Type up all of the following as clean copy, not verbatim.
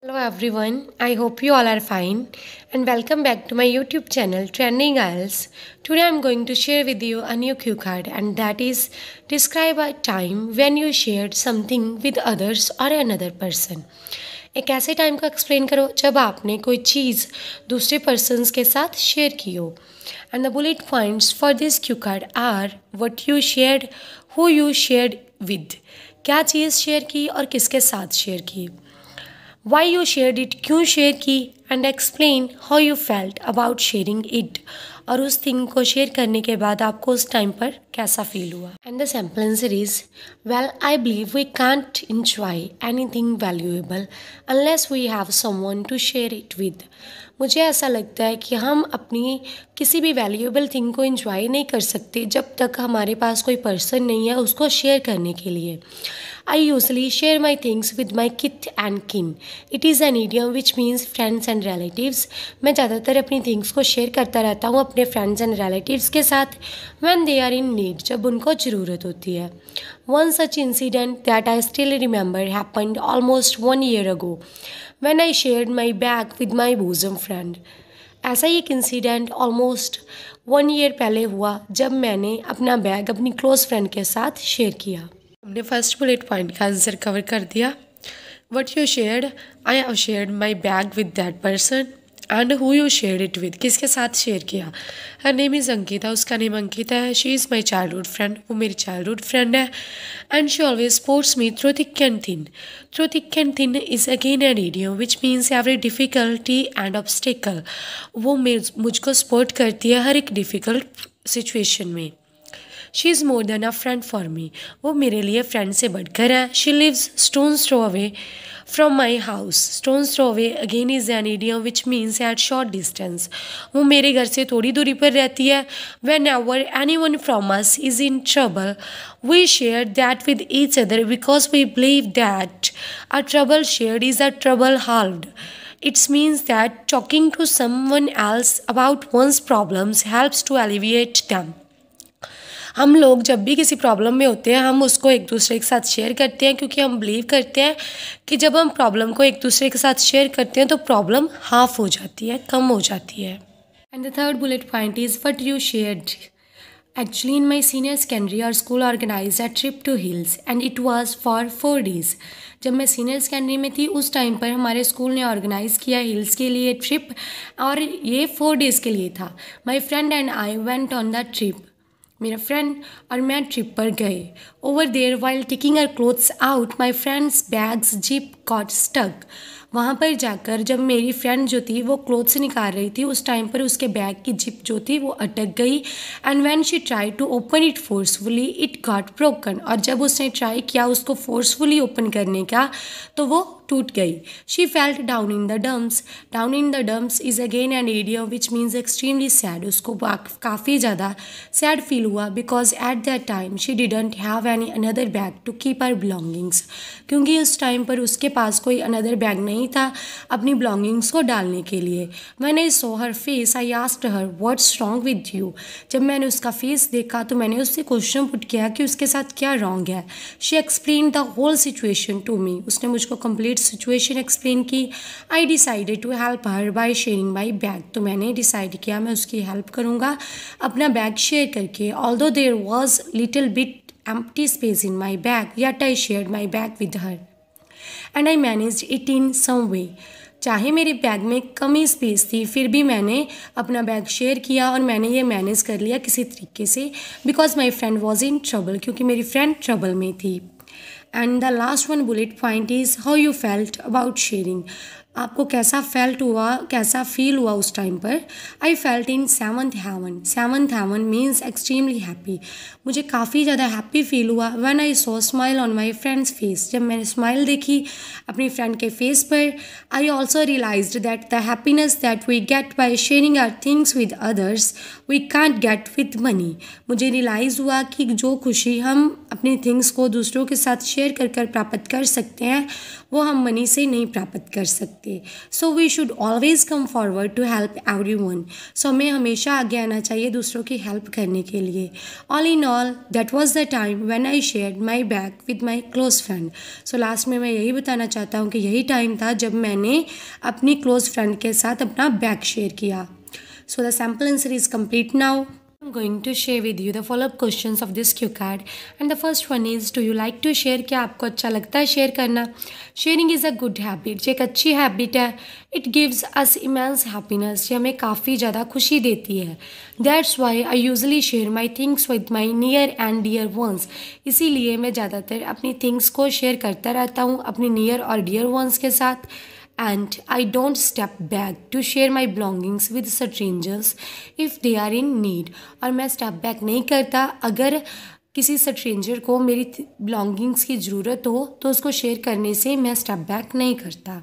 Hello everyone, I hope you all are fine and welcome back to my YouTube channel Trending IELTS. Today I am going to share with you a new cue card and that is describe a time when you shared something with others or another person. एक ऐसे time को explain करो जब आपने कोई चीज़ दूसरे persons के साथ शेयर की हो. And the bullet points for this cue card are what you shared, who you shared with. क्या चीज़ शेयर की और किसके साथ शेयर की. Why you shared it, क्यों शेयर की, and explain how you felt about sharing it. और उस थिंग को शेयर करने के बाद आपको उस टाइम पर कैसा फील हुआ. And the simple answer is well I believe we can't enjoy anything valuable unless we have someone to share it with. मुझे ऐसा लगता है कि हम अपनी किसी भी वैल्यूएबल थिंग को एंजॉय नहीं कर सकते जब तक हमारे पास कोई पर्सन नहीं है उसको शेयर करने के लिए. I usually share my things with my kith and kin. It is an idiom which means friends and relatives. मैं ज़्यादातर अपनी थिंग्स को शेयर करता रहता हूँ अपने फ्रेंड्स एंड रिलेटिव्स के साथ when they are in need, जब उनको ज़रूरत होती है. One such incident that I still remember happened almost 1 year ago when I shared my bag with my bosom friend. ऐसा ही एक इंसिडेंट ऑलमोस्ट 1 year पहले हुआ जब मैंने अपना बैग अपनी क्लोज फ्रेंड के साथ शेयर किया. हमने फर्स्ट बुलेट पॉइंट का आंसर कवर कर दिया. What you shared, I have shared my bag with that person. And who you shared it with, किसके साथ शेयर किया. हर नेम इज़ अंकिता, उसका नेम अंकिता है. She is my childhood friend, वो मेरी चाइल्डहुड फ्रेंड है. And she always supports me through thick and thin. Through thick and thin is again an idiom which means every difficulty and obstacle. वो मुझको support करती है हर एक difficult situation में. She is more than a friend for me, वो मेरे लिए फ्रेंड से बढ़कर है. She lives stones throw away from my house. Stones throw away again is an idiom which means at short distance. वो मेरे घर से थोड़ी दूरी पर रहती है. Whenever anyone from us is in trouble we share that with each other because we believe that a trouble shared is a trouble halved. It means that talking to someone else about one's problems helps to alleviate them. हम लोग जब भी किसी problem में होते हैं हम उसको एक दूसरे के साथ शेयर करते हैं क्योंकि हम बिलीव करते हैं कि जब हम प्रॉब्लम को एक दूसरे के साथ शेयर करते हैं तो प्रॉब्लम हाफ हो जाती है, कम हो जाती है. And the third bullet point is what you shared. Actually, in my senior secondary, our school organized a trip to hills and it was for 4 days. जब मैं सीनियर सेकेंडरी में थी उस टाइम पर हमारे स्कूल ने ऑर्गेनाइज़ किया hills के लिए ट्रिप और ये 4 days के लिए था. My friend and I went on the trip. मेरा फ्रेंड और मैं ट्रिप पर गए. Over there while taking our clothes out my friends bags zip got stuck. वहाँ पर जाकर जब मेरी फ्रेंड जो थी वो क्लोथ्स निकाल रही थी उस टाइम पर उसके बैग की जिप जो थी वो अटक गई. And when she try to open it forcefully it got broken. और जब उसने ट्राई किया उसको फोर्सफुली ओपन करने का तो वो टूट गई. She felt down in the dumps. Down in the dumps is again an idiom which means extremely sad. उसको काफ़ी ज़्यादा सैड फील हुआ because at that time she didn't have any another bag to keep our belongings. क्योंकि उस time पर उसके पास कोई another bag नहीं था अपनी बिलोंगिंग्स को डालने के लिए. When I saw her face I asked her what's wrong with you. जब मैंने उसका फेस देखा तो मैंने उससे क्वेश्चन पुट किया कि उसके साथ क्या रॉन्ग है. She explain the whole situation to me. उसने मुझको कंप्लीट सिचुएशन एक्सप्लेन की. I decided to help her by sharing my bag. तो मैंने डिसाइड किया मैं उसकी हेल्प करूँगा अपना बैग शेयर करके. Although there was little bit empty space in my bag, yet I shared my bag with her and I managed it in some way. चाहे मेरे बैग में कम ही स्पेस थी फिर भी मैंने अपना बैग शेयर किया और मैंने ये मैनेज कर लिया किसी तरीके से because my friend was in trouble, क्योंकि मेरी फ्रेंड ट्रबल में थी. And the last one bullet point is how you felt about sharing. आपको कैसा फेल्ट हुआ, कैसा फील हुआ उस टाइम पर. I felt in seventh heaven. Seventh heaven means extremely happy. मुझे काफ़ी ज़्यादा हैप्पी फील हुआ when I saw smile on my friends face. जब मैंने स्माइल देखी अपनी फ्रेंड के फेस पर. I also realized that the happiness that we get by sharing our things with others we can't get with money. मुझे realize हुआ कि जो खुशी हम अपनी थिंग्स को दूसरों के साथ शेयर कर प्राप्त कर सकते हैं वो हम मनी से नहीं प्राप्त कर सकते. सकते। So we should always come forward to help everyone. सो हमें हमेशा आगे आना चाहिए दूसरों की हेल्प करने के लिए। All in all that was the time when I shared my bag with my close friend. So last में मैं यही बताना चाहता हूँ कि यही टाइम था जब मैंने अपनी क्लोज फ्रेंड के साथ अपना बैग शेयर किया। So the sample answer is complete now. I'm going to share with you the follow-up questions of this cue card. And the first one is, do you like to share? क्या आपको अच्छा लगता है share करना? Sharing is a good habit. ये एक अच्छी habit है. It gives us immense happiness. ये हमें काफ़ी ज़्यादा खुशी देती है. That's why I usually share my things with my near and dear ones. इसीलिए मैं ज़्यादातर अपनी things को शेयर करता रहता हूँ अपनी near और dear ones के साथ. And I don't step back to share my belongings with strangers if they are in need. और मैं step back नहीं करता अगर किसी स्ट्रेंजर को मेरी belongings की ज़रूरत हो तो उसको शेयर करने से मैं step back नहीं करता.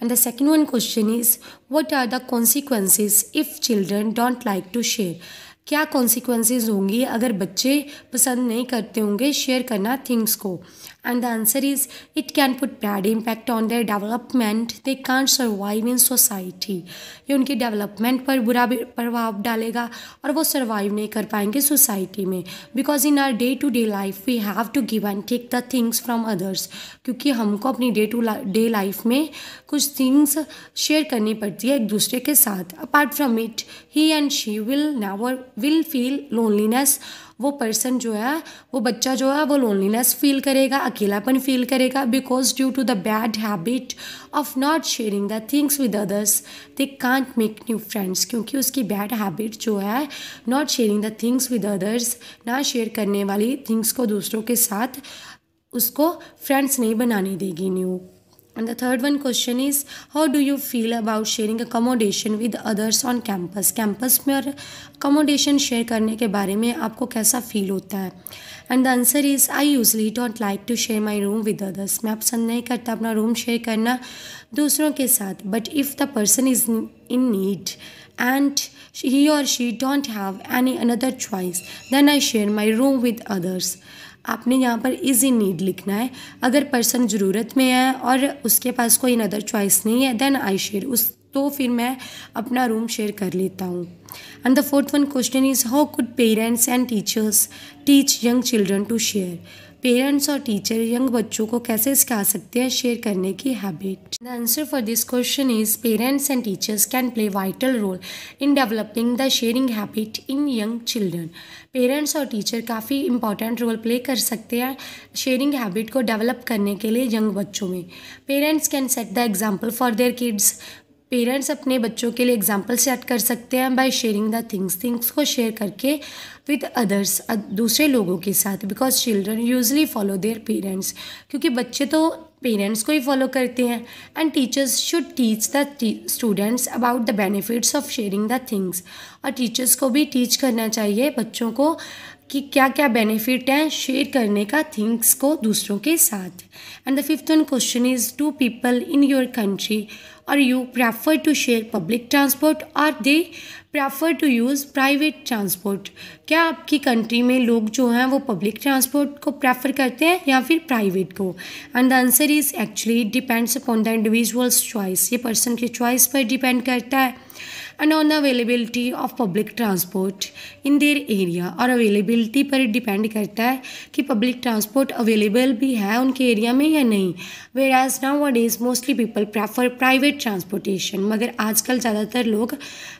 And the second one question is, what are the consequences if children don't like to share? क्या कॉन्सिक्वेंसेज होंगी अगर बच्चे पसंद नहीं करते होंगे शेयर करना थिंग्स को? And the answer is, it can put bad impact on their development. They can't survive in society. ये उनकी डेवलपमेंट पर बुरा प्रभाव डालेगा और वो सर्वाइव नहीं कर पाएंगे सोसाइटी में. Because in our day to day life we have to give and take the things from others. क्योंकि हमको अपनी डे टू डे लाइफ में कुछ थिंग्स शेयर करनी पड़ती है एक दूसरे के साथ. Apart from it he and she will feel loneliness. वो पर्सन जो है वो बच्चा जो है वो लोनलीनेस फील करेगा, अकेलापन फील करेगा. Because due to the bad habit of not sharing the things with others they can't make new friends. क्योंकि उसकी बैड हैबिट जो है not sharing the things with others, ना शेयर करने वाली थिंग्स को दूसरों के साथ, उसको फ्रेंड्स नहीं बनाने देगी new. And the third one question is, how do you feel about sharing accommodation with others on campus? Campus में और accommodation शेयर करने के बारे में आपको कैसा फील होता है? And the answer is, I usually don't like to share my room with others. मैं पसंद नहीं करता अपना रूम शेयर करना दूसरों के साथ. But if the person is in need and he or she don't have any another choice, then I share my room with others. आपने यहाँ पर इज़ इन नीड लिखना है. अगर पर्सन ज़रूरत में है और उसके पास कोई अदर चॉइस नहीं है देन आई शेयर, उस तो फिर मैं अपना रूम शेयर कर लेता हूँ. And the fourth one question is, how could parents and teachers teach young children to share? Parents और टीचर यंग बच्चों को कैसे सिखा सकते हैं शेयर करने की habit? The answer for this question is, parents and teachers can play vital role in developing the sharing habit in young children. Parents और टीचर काफ़ी इंपॉर्टेंट रोल प्ले कर सकते हैं शेयरिंग हैबिट को डेवलप करने के लिए यंग बच्चों में. Parents can set the example for their kids. Parents अपने बच्चों के लिए एग्जाम्पल सेट कर सकते हैं बाय शेयरिंग द थिंग्स को शेयर करके विद अदर्स, दूसरे लोगों के साथ. Because children usually follow their parents. क्योंकि बच्चे तो पेरेंट्स को ही फॉलो करते हैं. And teachers should teach the students about the benefits of sharing the things. और टीचर्स को भी टीच करना चाहिए बच्चों को कि क्या क्या बेनिफिट हैं शेयर करने का थिंग्स को दूसरों के साथ. And the fifth one question is, to people in your country or you prefer to share public transport or they prefer to use private transport? क्या आपकी कंट्री में लोग जो हैं वो पब्लिक ट्रांसपोर्ट को प्रेफर करते हैं या फिर प्राइवेट को? And the answer is, actually depends upon the individuals choice. ये पर्सन की चॉइस पर डिपेंड करता है. And on the availability of public transport in their area. और अवेलेबिलिटी पर डिपेंड करता है कि पब्लिक ट्रांसपोर्ट अवेलेबल भी है उनके एरिया में या नहीं. Whereas nowadays mostly people prefer private transportation. मगर आजकल ज़्यादातर लोग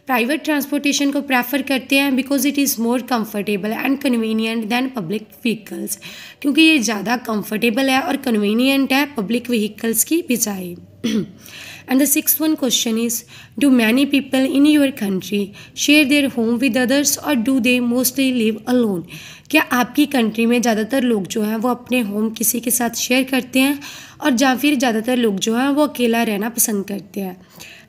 प्राइवेट ट्रांसपोर्टेशन को प्रेफर करते हैं because it is more comfortable and convenient than public vehicles. क्योंकि ये ज़्यादा कम्फर्टेबल है और कन्वीनियंट है पब्लिक व्हीकल्स की बजाय. And the sixth one question is, do many people in your country share their home with others or do they mostly live alone? क्या आपकी कंट्री में ज़्यादातर लोग जो हैं वो अपने होम किसी के साथ शेयर करते हैं और या फिर ज़्यादातर लोग जो हैं वो अकेला रहना पसंद करते हैं?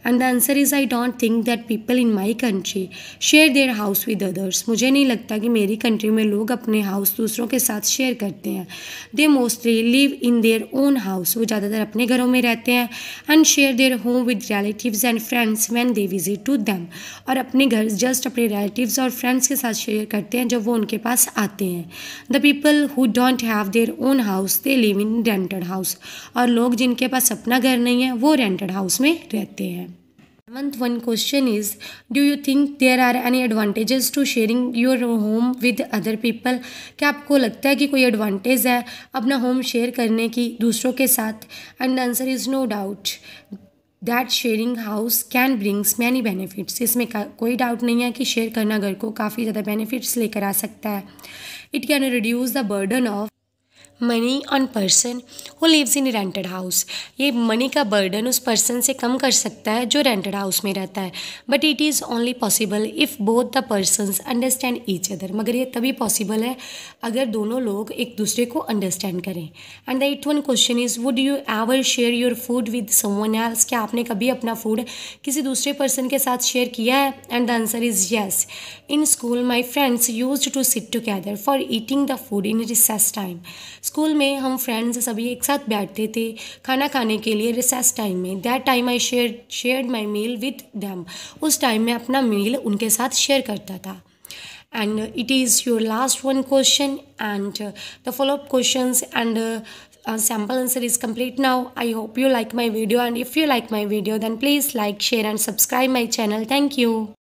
And the answer is I don't think that people in my country share their house with others. मुझे नहीं लगता कि मेरी कंट्री में लोग अपने हाउस दूसरों के साथ शेयर करते हैं। They mostly live in their own house. वो ज़्यादातर अपने घरों में रहते हैं। And share their home with relatives and friends when they visit to them. और अपने घर जस्ट अपने रिलेटिव्स और फ्रेंड्स के साथ शेयर करते हैं जब वो उनके पास आते हैं। The people who don't have their own house they live in rented house. और लोग जिनके पास अपना घर नहीं है वो रेंटेड हाउस में रहते हैं। One question is, do you think there are any advantages to sharing your home with other people? क्या आपको लगता है कि कोई एडवांटेज है अपना होम शेयर करने की दूसरों के साथ? And the answer is no doubt that sharing house can brings many benefits. इसमें कोई डाउट नहीं है कि शेयर करना घर को काफ़ी ज़्यादा बेनिफिट्स लेकर आ सकता है। It can reduce the burden of money on person who lives in rented house. ये मनी का बर्डन उस पर्सन से कम कर सकता है जो रेंटेड हाउस में रहता है। But it is only possible if both the persons understand each other. मगर ये तभी पॉसिबल है अगर दोनों लोग एक दूसरे को अंडरस्टैंड करें। And the 8th question is, would you ever share your food with someone else? क्या आपने कभी अपना फूड किसी दूसरे पर्सन के साथ शेयर किया है? And the answer is yes. In school my friends used to sit together for eating the food in recess time. School में हम फ्रेंड्स सभी एक साथ बैठते थे खाना खाने के लिए रिसेस टाइम में। That time I shared my meal with them. उस टाइम में अपना मील उनके साथ शेयर करता था। And it is your last one question and the follow up questions and sample answer is complete now. I hope you like my video, and if you like my video then please like, share and subscribe my channel. Thank you.